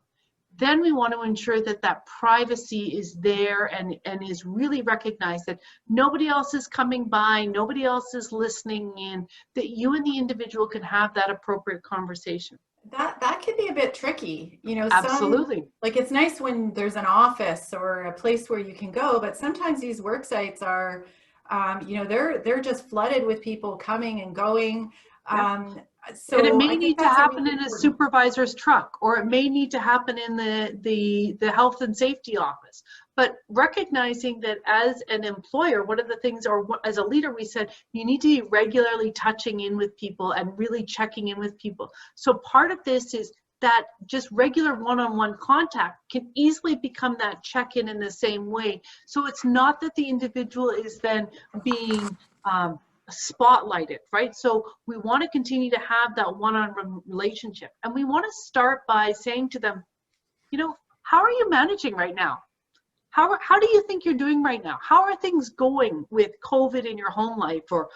Then we want to ensure that that privacy is there and is really recognized, that nobody else is coming by, nobody else is listening in, that you and the individual can have that appropriate conversation. That could be a bit tricky, Absolutely. It's nice when there's an office or a place where you can go, but sometimes these work sites are, they're just flooded with people coming and going. So and it may need to happen in a supervisor's truck, or it may need to happen in the health and safety office. But recognizing that as an employer, one of the things, or as a leader, we said you need to be regularly touching in with people and really checking in with people. So part of this is that just regular one-on-one contact can easily become that check-in in the same way. So it's not that the individual is then being spotlighted, right? So we want to continue to have that one-on-one relationship, and we want to start by saying to them, how are you managing right now? How do you think you're doing right now? How are things going with COVID in your home life? Or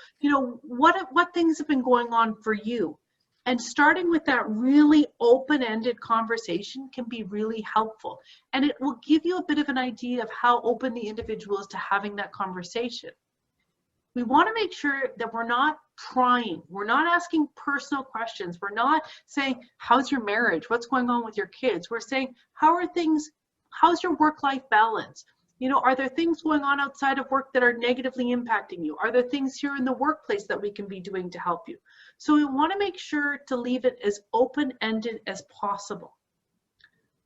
what things have been going on for you? And starting with that really open-ended conversation can be really helpful, and it will give you a bit of an idea of how open the individual is to having that conversation. We want to make sure that we're not prying. We're not asking personal questions. We're not saying, how's your marriage? What's going on with your kids? We're saying, how are things? How's your work-life balance? Are there things going on outside of work that are negatively impacting you? Are there things here in the workplace that we can be doing to help you? So we want to make sure to leave it as open-ended as possible.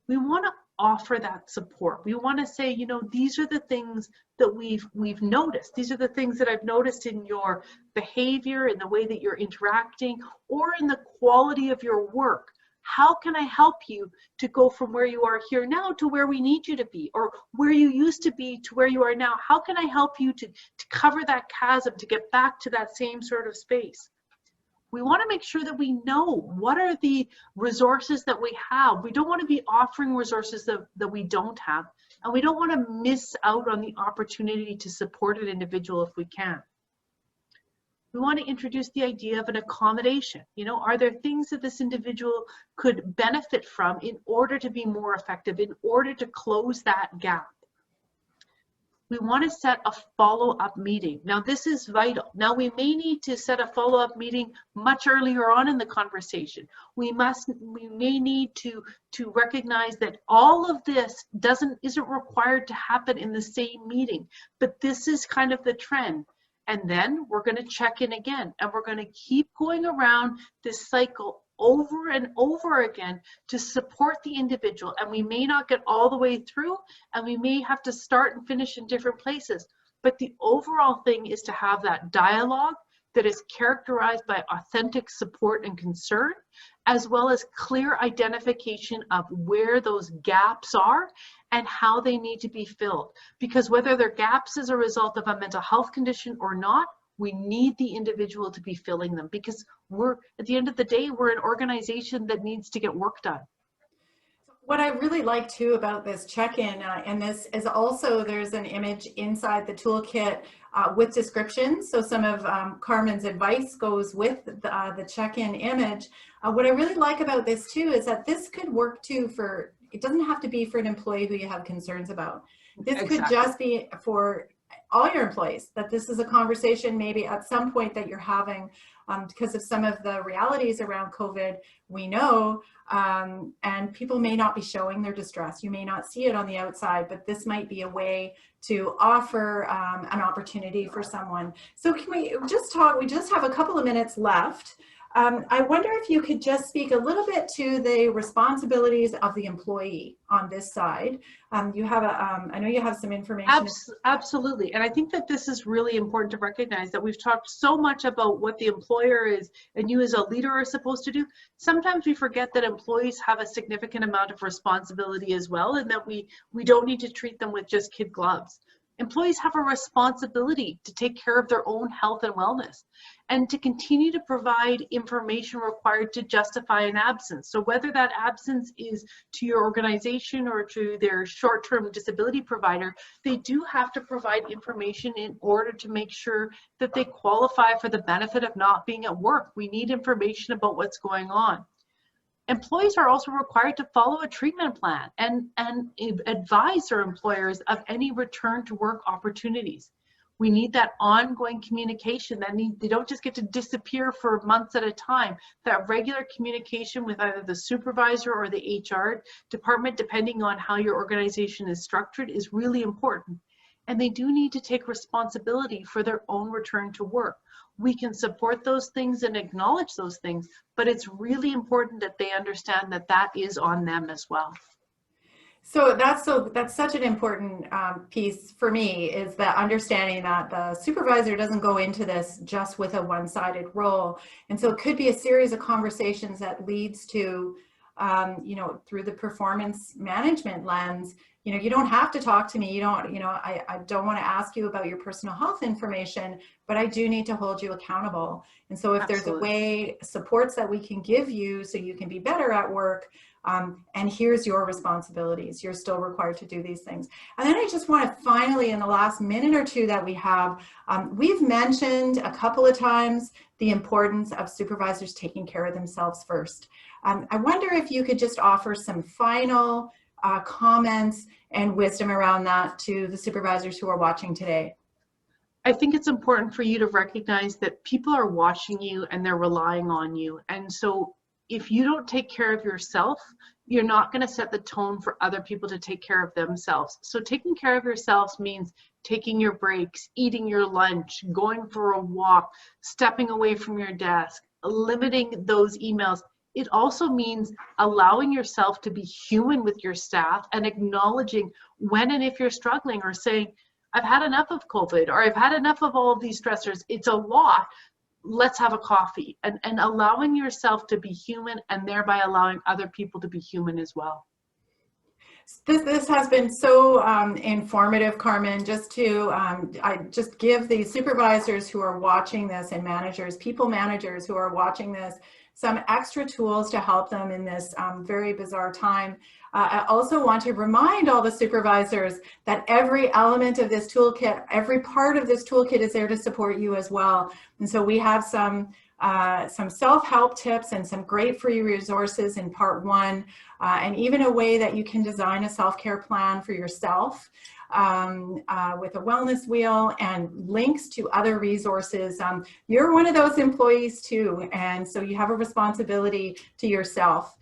We want to offer that support. We want to say, these are the things that we've noticed. These are the things that I've noticed in your behavior, in the way that you're interacting, or in the quality of your work. How can I help you to go from where you are here now to where we need you to be, or where you used to be to where you are now? How can I help you to cover that chasm, to get back to that same sort of space? We want to make sure that we know what are the resources that we have. We don't want to be offering resources that we don't have, and we don't want to miss out on the opportunity to support an individual if we can. We want to introduce the idea of an accommodation. Are there things that this individual could benefit from in order to be more effective, in order to close that gap? We want to set a follow-up meeting. Now, this is vital. Now, we may need to set a follow-up meeting much earlier on in the conversation. We may need to recognize that all of this isn't required to happen in the same meeting, but this is kind of the trend. And then we're going to check in again, and we're going to keep going around this cycle over and over again to support the individual. And we may not get all the way through, and we may have to start and finish in different places. But the overall thing is to have that dialogue that is characterized by authentic support and concern, as well as clear identification of where those gaps are and how they need to be filled. Because whether they're gaps as a result of a mental health condition or not, we need the individual to be filling them, because at the end of the day, we're an organization that needs to get work done. What I really like too about this check-in, and this is also, there's an image inside the toolkit with descriptions. So some of Carmen's advice goes with the check-in image. What I really like about this too is that this could work too it doesn't have to be for an employee who you have concerns about. This could just be for all your employees, that this is a conversation maybe at some point that you're having because of some of the realities around COVID, we know, and people may not be showing their distress. You may not see it on the outside, but this might be a way to offer an opportunity for someone. So can we just talk, we just have a couple of minutes left. I wonder if you could just speak a little bit to the responsibilities of the employee on this side. You have I know you have some information. Absolutely. And I think that this is really important to recognize, that we've talked so much about what the employer is and you as a leader are supposed to do. Sometimes we forget that employees have a significant amount of responsibility as well, and that we don't need to treat them with just kid gloves. Employees have a responsibility to take care of their own health and wellness, and to continue to provide information required to justify an absence. So whether that absence is to your organization or to their short-term disability provider, they do have to provide information in order to make sure that they qualify for the benefit of not being at work. We need information about what's going on. Employees are also required to follow a treatment plan and advise their employers of any return to work opportunities. We need that ongoing communication. They don't just get to disappear for months at a time. That regular communication with either the supervisor or the HR department, depending on how your organization is structured, is really important. And they do need to take responsibility for their own return to work. We can support those things and acknowledge those things, but it's really important that they understand that that is on them as well. So that's such an important piece for me, is that understanding that the supervisor doesn't go into this just with a one-sided role. And so it could be a series of conversations that leads to, through the performance management lens, you don't have to talk to me. I don't want to ask you about your personal health information, but I do need to hold you accountable. And so if Absolutely. there's a way, supports that we can give you so you can be better at work, and here's your responsibilities, you're still required to do these things. And then I just want to finally, in the last minute or two that we have, we've mentioned a couple of times the importance of supervisors taking care of themselves first. I wonder if you could just offer some final comments and wisdom around that to the supervisors who are watching today. I think it's important for you to recognize that people are watching you and they're relying on you. And so if you don't take care of yourself, you're not going to set the tone for other people to take care of themselves. So taking care of yourselves means taking your breaks, eating your lunch, going for a walk, stepping away from your desk, limiting those emails. It also means allowing yourself to be human with your staff and acknowledging when and if you're struggling, or saying, I've had enough of COVID, or I've had enough of all of these stressors. It's a lot. Let's have a coffee, and allowing yourself to be human, and thereby allowing other people to be human as well. This has been so informative, Carmen. Just to I just give the supervisors who are watching this and managers, people managers who are watching this, some extra tools to help them in this very bizarre time. I also want to remind all the supervisors that every element of this toolkit, every part of this toolkit is there to support you as well. And so we have some self-help tips and some great free resources in part 1, and even a way that you can design a self-care plan for yourself with a wellness wheel and links to other resources. You're one of those employees too, and so you have a responsibility to yourself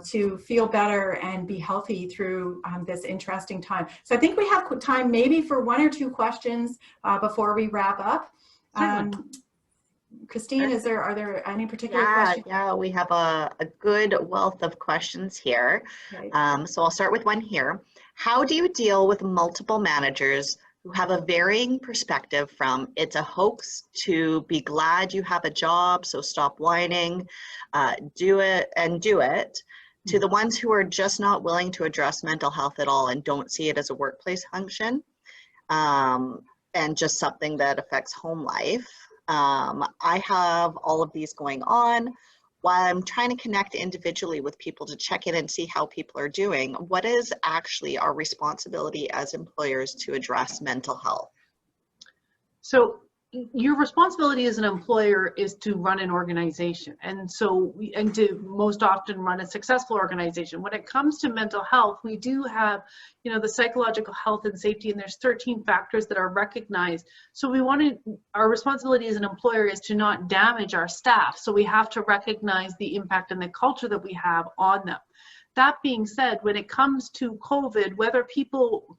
to feel better and be healthy through this interesting time. So I think we have time maybe for 1 or 2 questions before we wrap up. Christine, are there any particular questions? Yeah, we have a good wealth of questions here. Okay. So I'll start with one here. How do you deal with multiple managers who have a varying perspective from it's a hoax to be glad you have a job, so stop whining, do it, to the ones who are just not willing to address mental health at all and don't see it as a workplace function and just something that affects home life? I have all of these going on while I'm trying to connect individually with people to check in and see how people are doing. What is actually our responsibility as employers to address mental health? So your responsibility as an employer is to run an organization, and to most often run a successful organization. When it comes to mental health, we do have, the psychological health and safety, and there's 13 factors that are recognized. So our responsibility as an employer is to not damage our staff. So we have to recognize the impact and the culture that we have on them. That being said, when it comes to COVID, whether people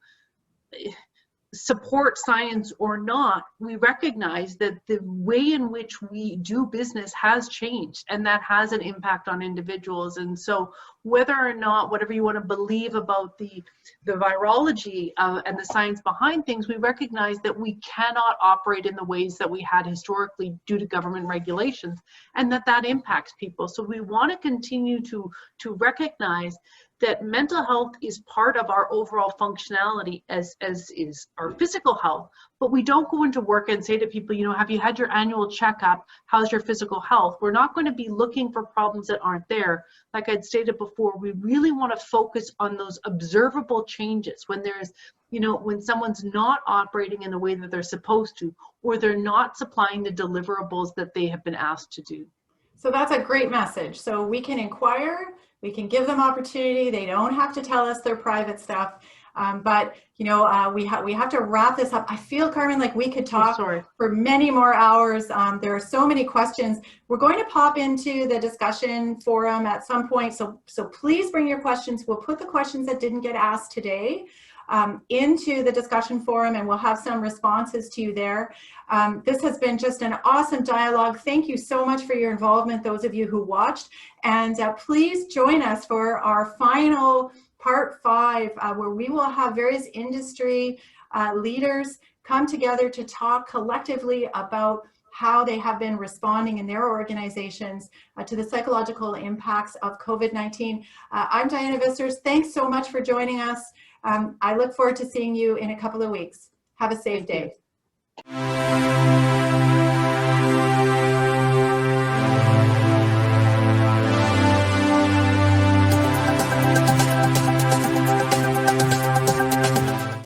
support science or not, we recognize that the way in which we do business has changed, and that has an impact on individuals. And so whether or not, whatever you want to believe about the virology and the science behind things, we recognize that we cannot operate in the ways that we had historically due to government regulations, and that impacts people. So we want to continue to recognize that mental health is part of our overall functionality as is our physical health, but we don't go into work and say to people, have you had your annual checkup? How's your physical health? We're not going to be looking for problems that aren't there. Like I'd stated before, we really want to focus on those observable changes when there's, when someone's not operating in the way that they're supposed to, or they're not supplying the deliverables that they have been asked to do. So that's a great message. So we can inquire, we can give them opportunity. They don't have to tell us their private stuff. But we have to wrap this up. I feel, Carmen, like we could talk for many more hours. There are so many questions. We're going to pop into the discussion forum at some point. So please bring your questions. We'll put the questions that didn't get asked today into the discussion forum, and we'll have some responses to you there. This has been just an awesome dialogue. Thank you so much for your involvement, those of you who watched. And please join us for our final part 5, where we will have various industry leaders come together to talk collectively about how they have been responding in their organizations to the psychological impacts of COVID-19. I'm Diana Visters. Thanks so much for joining us. I look forward to seeing you in a couple of weeks. Have a safe day.